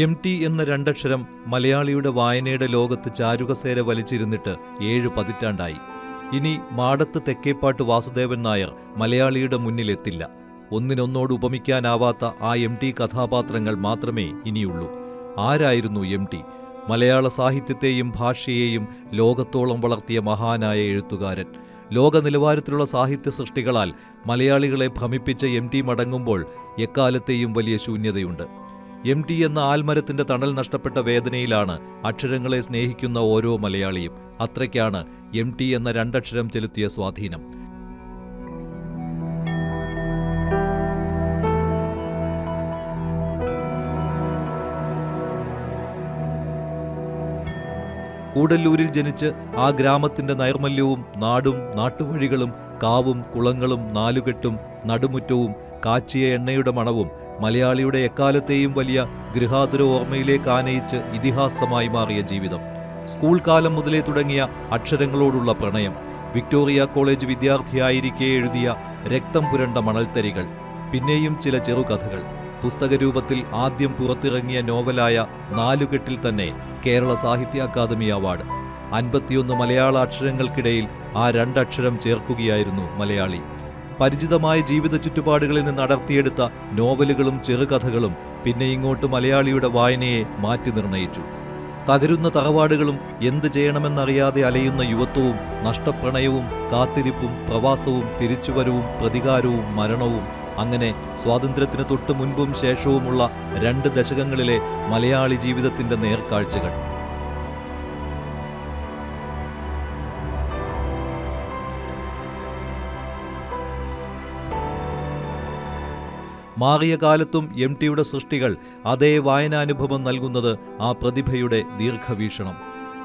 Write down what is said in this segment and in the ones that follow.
MT എന്ന രണ്ടക്ഷരം മലയാളിയുടെ വായനയുടെ ലോകത്ത് ചാരുകസേര വലിച്ചിരുന്നിട്ട് 7 പതിറ്റാണ്ടായി. ഇനി മാടത്ത് തെക്കേപ്പാട്ട് വാസുദേവൻ നായർ മലയാളിയുടെ മുന്നിലെത്തില്ല. ഒന്നിനൊന്നോട് ഉപമിക്കാനാവാത്ത ആ MT കഥാപാത്രങ്ങൾ മാത്രമേ ഇനിയുള്ളൂ. ആരായിരുന്നു MT? മലയാള സാഹിത്യത്തെയും ഭാഷയെയും ലോകത്തോളം വളർത്തിയ മഹാനായ എഴുത്തുകാരൻ. ലോക നിലവാരത്തിലുള്ള സാഹിത്യ സൃഷ്ടികളാൽ മലയാളികളെ ഭ്രമിപ്പിച്ച MT മടങ്ങുമ്പോൾ എക്കാലത്തെയും വലിയ ശൂന്യതയുണ്ട്. MT എന്ന ആൽമരത്തിന്റെ തണൽ നഷ്ടപ്പെട്ട വേദനയിലാണ് അക്ഷരങ്ങളെ സ്നേഹിക്കുന്ന ഓരോ മലയാളിയും. അത്രയ്ക്കാണ് MT എന്ന രണ്ടക്ഷരം ചെലുത്തിയ സ്വാധീനം. കൂടല്ലൂരിൽ ജനിച്ച് ആ ഗ്രാമത്തിന്റെ നൈർമല്യവും നാടും നാട്ടുവഴികളും കാവും കുളങ്ങളും നാലുകെട്ടും നടുമുറ്റവും കാച്ചിയ എണ്ണയുടെ മണവും മലയാളിയുടെ എക്കാലത്തെയും വലിയ ഗൃഹാതുര ഓർമ്മയിലേക്ക് ആനയിച്ച് ഇതിഹാസമായി മാറിയ ജീവിതം. സ്കൂൾ കാലം മുതലേ തുടങ്ങിയ അക്ഷരങ്ങളോടുള്ള പ്രണയം, വിക്ടോറിയ കോളേജ് വിദ്യാർത്ഥിയായിരിക്കെ എഴുതിയ രക്തം പുരണ്ട മണൽത്തരികൾ, പിന്നെയും ചില ചെറുകഥകൾ. പുസ്തകരൂപത്തിൽ ആദ്യം പുറത്തിറങ്ങിയ നോവലായ നാലുകെട്ടിൽ തന്നെ കേരള സാഹിത്യ അക്കാദമി അവാർഡ്. 51 മലയാള അക്ഷരങ്ങൾക്കിടയിൽ ആ രണ്ടക്ഷരം ചേർക്കുകയായിരുന്നു മലയാളി. പരിചിതമായ ജീവിത ചുറ്റുപാടുകളിൽ നിന്ന് അടർത്തിയെടുത്ത നോവലുകളും ചെറുകഥകളും പിന്നെ ഇങ്ങോട്ട് മലയാളിയുടെ വായനയെ മാറ്റി നിർണയിച്ചു. തകരുന്ന തറവാടുകളും എന്ത് ചെയ്യണമെന്നറിയാതെ അലയുന്ന യുവത്വവും നഷ്ടപ്രണയവും കാത്തിരിപ്പും പ്രവാസവും തിരിച്ചുവരവും പ്രതികാരവും മരണവും, അങ്ങനെ സ്വാതന്ത്ര്യത്തിന് തൊട്ടു മുൻപും ശേഷവുമുള്ള 2 ദശകങ്ങളിലെ മലയാളി ജീവിതത്തിന്റെ നേർക്കാഴ്ചകൾ. മാറിയ കാലത്തും MTയുടെ സൃഷ്ടികൾ അതേ വായനാനുഭവം നൽകുന്നത് ആ പ്രതിഭയുടെ ദീർഘവീക്ഷണം.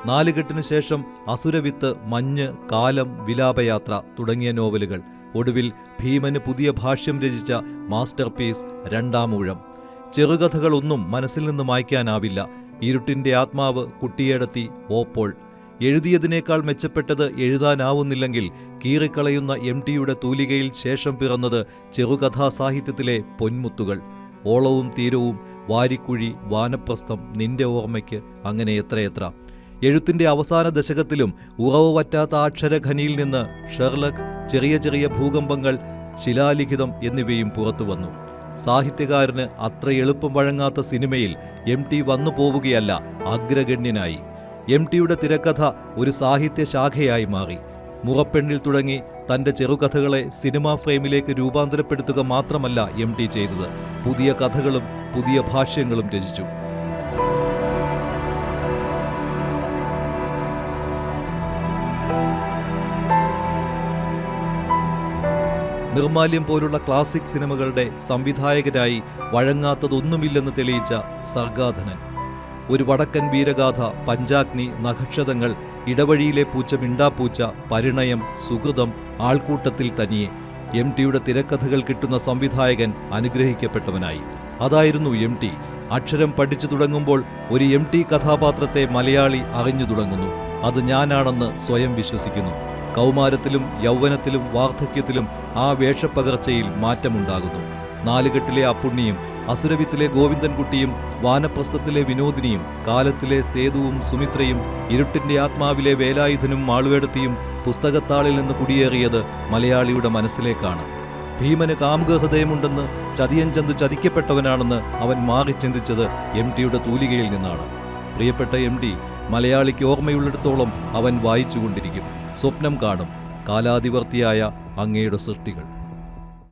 നാലുകെട്ടിനു ശേഷം അസുരവിത്ത്, മഞ്ഞ്, കാലം, വിലാപയാത്ര തുടങ്ങിയ നോവലുകൾ. ഒടുവിൽ ഭീമന് പുതിയ ഭാഷ്യം രചിച്ച മാസ്റ്റർ പീസ് രണ്ടാമൂഴം. ചെറുകഥകളൊന്നും മനസ്സിൽ നിന്ന് മായ്ക്കാനാവില്ല. ഇരുട്ടിന്റെ ആത്മാവ്, കുട്ടിയേടത്തി, ഓപ്പോൾ. എഴുതിയതിനേക്കാൾ മെച്ചപ്പെട്ടത് എഴുതാനാവുന്നില്ലെങ്കിൽ കീറിക്കളയുന്ന MTയുടെ തൂലികയിൽ ശേഷം പിറന്നത് ചെറുകഥാസാഹിത്യത്തിലെ പൊന്മുത്തുകൾ. ഓളവും തീരവും, വാരിക്കുഴി, വാനപ്രസ്ഥം, നിന്റെ ഓർമ്മയ്ക്ക്, അങ്ങനെ എത്രയെത്ര. എഴുത്തിന്റെ അവസാന ദശകത്തിലും ഉറവ് പറ്റാത്ത അക്ഷരഖനിയിൽ നിന്ന് ഷെർലക്, ചെറിയ ചെറിയ ഭൂകമ്പങ്ങൾ, ശിലാലിഖിതം എന്നിവയും പുറത്തുവന്നു. സാഹിത്യകാരന് അത്ര എളുപ്പം വഴങ്ങാത്ത സിനിമയിൽ MT വന്നു പോവുകയല്ല, അഗ്രഗണ്യനായി. MTയുടെ തിരക്കഥ ഒരു സാഹിത്യ ശാഖയായി മാറി. മുറപ്പെണ്ണിൽ തുടങ്ങി തന്റെ ചെറുകഥകളെ സിനിമാ ഫ്രെയിമിലേക്ക് രൂപാന്തരപ്പെടുത്തുക മാത്രമല്ല MT ചെയ്തത്, പുതിയ കഥകളും പുതിയ ഭാഷ്യങ്ങളും രചിച്ചു. നിർമാല്യം പോലുള്ള ക്ലാസിക് സിനിമകളുടെ സംവിധായകരായി വഴങ്ങാത്തതൊന്നുമില്ലെന്ന് തെളിയിച്ച സർഗാധനൻ. ഒരു വടക്കൻ വീരഗാഥ, പഞ്ചാഗ്നി, നഖക്ഷതങ്ങൾ, ഇടവഴിയിലെ പൂച്ച, മിണ്ടാപ്പൂച്ച, പരിണയം, സുഹൃതം, ആൾക്കൂട്ടത്തിൽ തനിയെ. MTയുടെ തിരക്കഥകൾ കിട്ടുന്ന സംവിധായകൻ അനുഗ്രഹിക്കപ്പെട്ടവനായി. അതായിരുന്നു MT. അക്ഷരം പഠിച്ചു തുടങ്ങുമ്പോൾ ഒരു MT കഥാപാത്രത്തെ മലയാളി അറിഞ്ഞു തുടങ്ങുന്നു. അത് ഞാനാണെന്ന് സ്വയം വിശ്വസിക്കുന്നു. കൗമാരത്തിലും യൗവനത്തിലും വാർദ്ധക്യത്തിലും ആ വേഷപ്പകർച്ചയിൽ മാറ്റമുണ്ടാകുന്നു. നാലുകെട്ടിലെ അപ്പുണ്ണിയും അസുരവിത്തിലെ ഗോവിന്ദൻകുട്ടിയും വാനപ്രസ്ഥത്തിലെ വിനോദിനിയും കാലത്തിലെ സേതുവും സുമിത്രയും ഇരുട്ടിന്റെ ആത്മാവിലെ വേലായുധനും മാളുവേടത്തിയും പുസ്തകത്താളിൽ നിന്ന് കുടിയേറിയത് മലയാളിയുടെ മനസ്സിലേക്കാണ്. ഭീമന് കാമുക ഹൃദയമുണ്ടെന്ന് ചതിയൻ ചന്തു ചതിക്കപ്പെട്ടവനാണെന്ന് അവൻ മാറി ചിന്തിച്ചത് MTയുടെ തൂലികയിൽ നിന്നാണ്. പ്രിയപ്പെട്ട MT, മലയാളിക്ക് ഓർമ്മയുള്ളിടത്തോളം അവൻ വായിച്ചുകൊണ്ടിരിക്കും, സ്വപ്നം കാണും കാലാതിവർത്തിയായ അങ്ങയുടെ സൃഷ്ടികൾ.